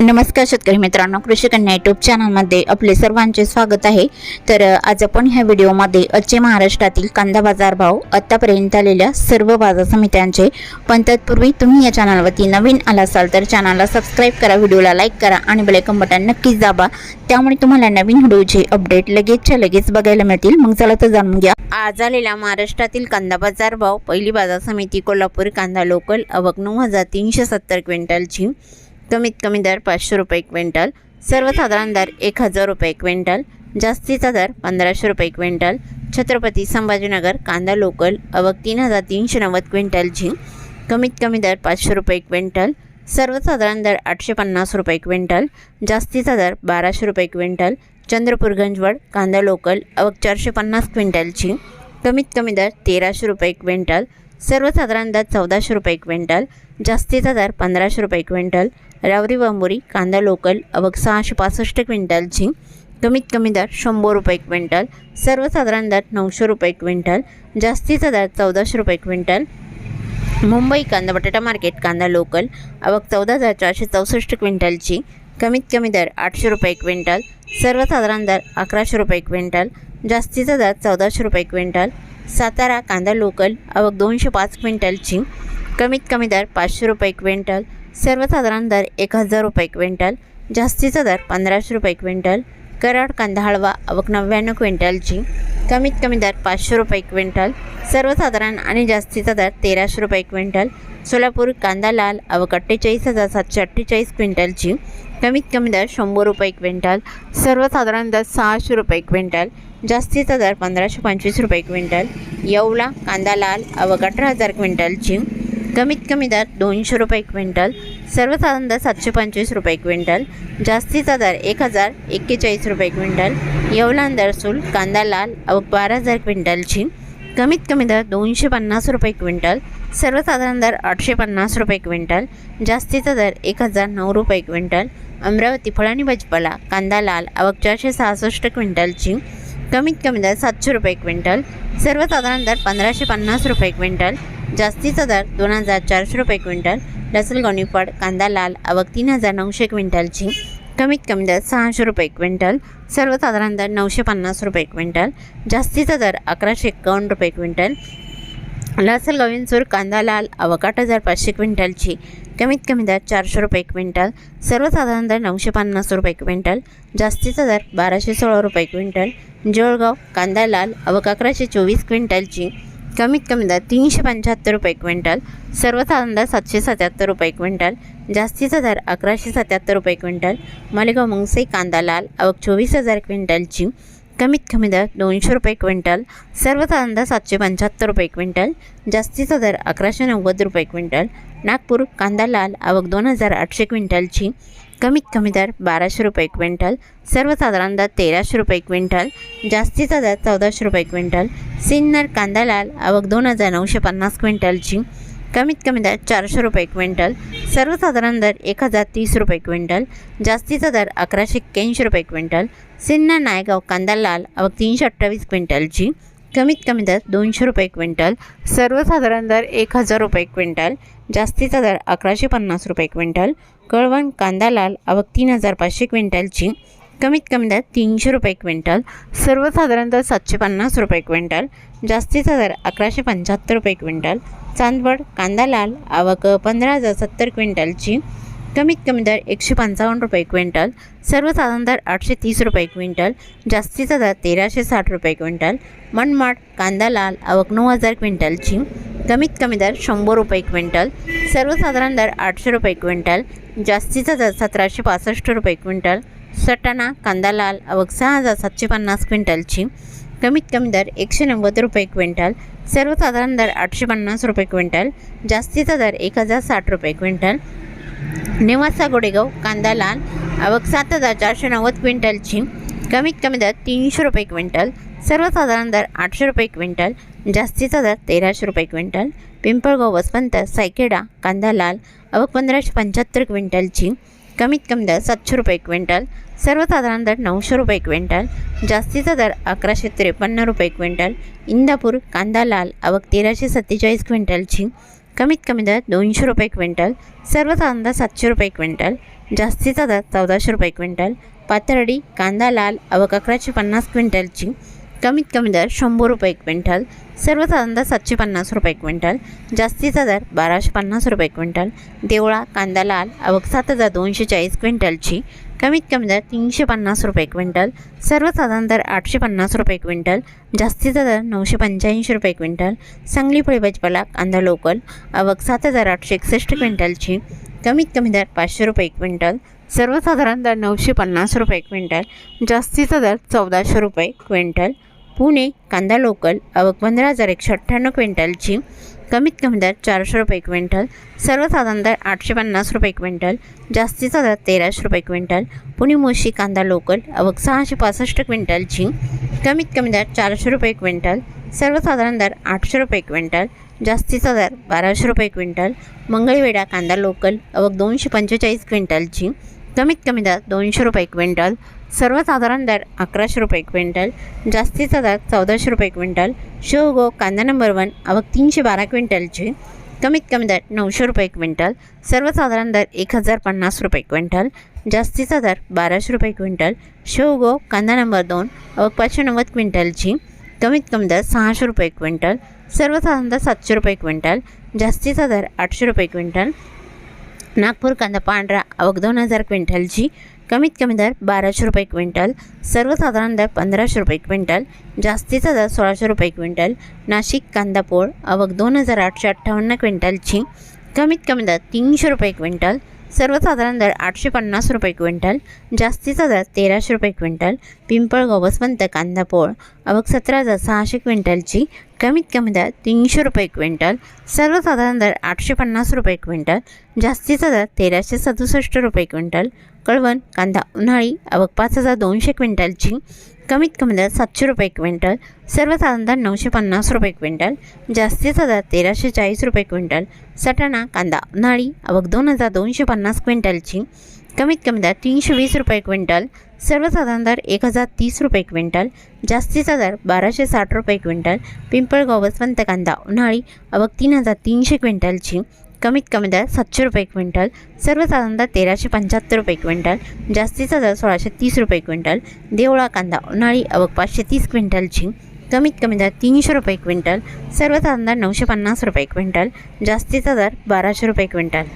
नमस्कार शेतकरी मित्रांनो, कृषी कन्या यूट्यूब चॅनलमध्ये आपले सर्वांचे स्वागत आहे। तर आज आपण ह्या व्हिडिओमध्ये आजचे महाराष्ट्रातील कांदा बाजार भाव, आतापर्यंत आलेल्या सर्व बाजार समित्यांचे, पण तत्पूर्वी तुम्ही या चॅनलवरती नवीन आला असाल तर चॅनलला सबस्क्राइब करा, व्हिडिओला लाईक करा आणि बेल आयकॉन बटन नक्कीच दाबा, त्यामुळे तुम्हाला नवीन व्हिडिओचे अपडेट लगेचच्या लगेच बघायला मिळतील। मग चला तर जाणून घ्या आज आलेल्या महाराष्ट्रातील कांदा बाजार भाव। पहिली बाजार समिती कोल्हापूर, कांदा लोकल आवक 9370 क्विंटलची, कमीत कमी दर 500 रुपये क्विंटल, सर्वसाधारण दर 1000 रुपये क्विंटल, जास्तीचा दर 1500 रुपये क्विंटल। छत्रपती संभाजीनगर कांदा लोकल आवक 3390 क्विंटलची, कमीत कमी दर 500 रुपये क्विंटल, सर्वसाधारण दर 850 रुपये क्विंटल, जास्तीचा दर 1200 रुपये क्विंटल। चंद्रपूर गंजवड कांदा लोकल आवक 450 क्विंटलची, कमीत कमी दर 1300 रुपये क्विंटल, सर्वसाधारण दर 1400 रुपये क्विंटल, जास्तीचा दर 1500 रुपये क्विंटल। रावरी वांबोरी कांदा लोकल आवक 665 क्विंटलची, कमीत कमी दर 100 रुपये क्विंटल, सर्वसाधारण दर 900 रुपये क्विंटल, जास्तीचा दर 1400 रुपये क्विंटल। मुंबई कांदा बटाटा मार्केट कांदा लोकल आवक 14464 क्विंटलची, कमीत कमी दर 800 रुपये क्विंटल, सर्वसाधारण दर 1100 रुपये क्विंटल, जास्तीचा दर 1400 रुपये क्विंटल। सातारा कांदा लोकल आवक 205 क्विंटलची, कमीत कमी दर 500 रुपये क्विंटल, सर्वसाधारण दर 1000 रुपये क्विंटल, जास्तीचा दर 1500 रुपये क्विंटल। कराड कांदा हळवा आवक 99 क्विंटलची, कमीत कमी दर 500 रुपये क्विंटल, सर्वसाधारण आणि जास्तीचा दर 1300 रुपये क्विंटल। सोलापूर कांदा लाल आवक 48748 क्विंटलची, कमीत कमी दर 100 रुपये क्विंटल, सर्वसाधारण दर 600 रुपये क्विंटल, जास्तीचा दर 1525 रुपये क्विंटल। येवला कांदा लाल आवक 18000 क्विंटलची, कमीत कमी दर 200 रुपये क्विंटल, सर्वसाधारण दर 725 रुपये क्विंटल, जास्तीचा दर 1041 रुपये क्विंटल। येवला दरसूल कांदा लाल आवक 12000 क्विंटलची, कमीत कमी दर 250 रुपये क्विंटल, सर्वसाधारण दर 850 रुपये क्विंटल, जास्तीचा दर 1009 रुपये क्विंटल। अमरावती फळ आणि भाजीपाला कांदा लाल आवक 466 क्विंटलची, कमीत कमी दर 700 रुपये क्विंटल, सर्वसाधारण दर 1550 रुपये क्विंटल, जास्तीचा दर 2400 रुपये क्विंटल। लसलगाव निफाड कांदा लाल आवक 3900 क्विंटलची, कमीत कमी दर 600 रुपये क्विंटल, सर्वसाधारण दर 950 रुपये क्विंटल, जास्तीचा दर 1151 रुपये क्विंटल। लासलगाव विंचूर कांदा लाल आवक 8500 क्विंटलची, कमीत कमी दर 400 रुपये क्विंटल, सर्वसाधारण दर 950 रुपये क्विंटल, जास्तीचा दर 1216 रुपये क्विंटल। जळगाव कांदा लाल आवक 1124 क्विंटलची, कमीत कमी दर 375 रुपये क्विंटल, सर्वसाधारण दर 777 रुपये क्विंटल, जास्तीचा दर 1177 रुपये क्विंटल। मालेगाव मुंगसे कांदा लाल आवक 24000 क्विंटलची, कमीत कमी दर 200 रुपये क्विंटल, सर्वसाधारण दर 775 रुपये क्विंटल, जास्तीचा दर 1190 रुपये क्विंटल। नागपूर कांदा लाल आवक 2800 क्विंटलची, कमीत कमी दर 1200 रुपये क्विंटल, सर्वसाधारण दर 1300 रुपये क्विंटल, जास्तीचा दर 1400 रुपये क्विंटल। सिन्नर कांदा लाल आवक 2950 क्विंटलची, कमीत कमी दर 400 रुपये क्विंटल, सर्वसाधारण दर 1030 रुपये क्विंटल, जास्तीचा दर 1181 रुपये क्विंटल। सिन्नर नायगाव कांदा लाल आवक 328 क्विंटलची, कमीत कमी दर 200 रुपये क्विंटल, सर्वसाधारण दर 1000 रुपये क्विंटल, जास्तीचा दर 1150 रुपये क्विंटल। कळवण कांदा लाल आवक 3500 क्विंटलची, कमीत कमी दर 300 रुपये क्विंटल, सर्वसाधारण दर 750 रुपये क्विंटल, जास्तीचा दर 1175 रुपये क्विंटल। चांदवड कांदा लाल आवक 15070 क्विंटलची, कमीत कमी दर 155 रुपये क्विंटल, सर्वसाधारण दर 830 रुपये क्विंटल, जास्तीचा दर 1360 रुपये क्विंटल। मनमाड कांदा लाल आवक 9000 क्विंटलची, कमीत कमी दर 100 रुपये क्विंटल, सर्वसाधारण दर 800 रुपये क्विंटल, जास्तीचा दर 1765 रुपये क्विंटल। सटाणा कांदा लाल आवक 6750 क्विंटलची, कमीत कमी दर 190 रुपये क्विंटल, सर्वसाधारण दर 850 रुपये क्विंटल, जास्तीचा दर 1060 रुपये क्विंटल। नेवासा गोडेगाव कांदा लाल आवक 7490 क्विंटलची, कमीत कमी दर 300 रुपये क्विंटल, सर्वसाधारण दर 800 रुपये क्विंटल, जास्तीचा दर 1300 रुपये क्विंटल। पिंपळगाव वसंत सायखेडा कांदा लाल आवक 1575 क्विंटलची, कमीत कमी दर 700 रुपये क्विंटल, सर्वसाधारण दर 900 रुपये क्विंटल, जास्तीचा दर 1153 रुपये क्विंटल। इंदापूर कांदा लाल आवक 1347 क्विंटलची, कमीत कमी दर 200 रुपये क्विंटल, सर्वसाधारण दर 700 रुपये क्विंटल। जास्तीचा दर 1400 रुपये क्विंटल. पाथर्डी कांदा लाल आवक 1150 क्विंटलची, कमीत कमी दर 100 रुपये क्विंटल. सर्वसाधारण दर 750 रुपये क्विंटल. जास्तीचा दर 1250 रुपये क्विंटल. देवळा कांदा लाल आवक 7240 क्विंटलची, कमीत कमी दर 350 रुपये क्विंटल. सर्वसाधारण दर 850 रुपये क्विंटल. जास्तीचा दर 985 रुपये क्विंटल. सांगली फळे भाजीपाला कांदा लोकल आवक 7861 क्विंटलची, कमीत कमी दर 500 रुपये क्विंटल. सर्वसाधारण दर 950 रुपये क्विंटल. जास्तीचा दर 1400 रुपये क्विंटल. पुणे कांदा लोकल आवक 15198 क्विंटलची, कमीत कमी दर 400 रुपये क्विंटल. सर्वसाधारण दर 850 रुपये क्विंटल. जास्तीचा दर 1300 रुपये क्विंटल. पुणे मोशी कांदा लोकल आवक 665 क्विंटलची, कमीत कमी दर 400 रुपये क्विंटल. सर्वसाधारण दर 800 रुपये क्विंटल. जास्तीचा दर 1200 रुपये क्विंटल. मंगळवेढा कांदा लोकल आवक 245 क्विंटलची, कमीत कमी दर 200 रुपये क्विंटल. सर्वसाधारण दर 1100 रुपये क्विंटल. जास्तीचा दर 1400 रुपये क्विंटल. शेवगो कांदा नंबर 1 आवक 312 क्विंटलची, कमीत कमी दर 900 रुपये क्विंटल. सर्वसाधारण दर 1050 रुपये क्विंटल. जास्तीचा दर 1200 रुपये क्विंटल. शेवगो कांदा नंबर 2 आवक 590 क्विंटलची, कमीत कमी दर 600 रुपये क्विंटल. सर्वसाधारण दर 700 रुपये क्विंटल. जास्तीचा दर 800 रुपये क्विंटल. नागपूर कांदा पांढरा आवक 2000 क्विंटलची, कमीत कमी दर 1200 रुपये क्विंटल. सर्वसाधारण दर 1500 रुपये क्विंटल. जास्तीचा दर 1600 रुपये क्विंटल. नाशिक कांदा पोळ आवक 2858 क्विंटलची, कमीत कमी दर 300 रुपये क्विंटल. सर्वसाधारण दर 850 रुपये क्विंटल. जास्तीचा दर 1300 रुपये क्विंटल. पिंपळगाव वसंत कांदा पोळ आवक 17600 क्विंटलची, कमीत कमी दर 300 रुपये क्विंटल. सर्वसाधारण दर 850 रुपये क्विंटल. जास्तीचा दर 1367 रुपये क्विंटल. कळवण कांदा उन्हाळी आवक 5200 क्विंटलची, कमीत कमी दर 700 रुपये क्विंटल. सर्वसाधारण दर 950 रुपये क्विंटल. जास्तीचा दर 1340 रुपये क्विंटल. सटाणा कांदा उन्हाळी आवक 2250 क्विंटलची, कमीत कमी दर 320 रुपये क्विंटल. सर्वसाधारण दर 1030 रुपये क्विंटल. जास्तीचा दर 1260 रुपये क्विंटल. पिंपळगाव वसंत कांदा उन्हाळी आवक 3300 क्विंटलची, कमीत कमी दर 700 रुपये क्विंटल. सर्वसाधारण दर 1375 रुपये क्विंटल. जास्तीचा दर 1630 रुपये क्विंटल. देवळा कांदा उन्हाळी आवक 530 क्विंटलची, कमीत कमी दर 300 रुपये क्विंटल. सर्वसाधारण दर 950 रुपये क्विंटल. जास्तीचा दर 1200 रुपये क्विंटल.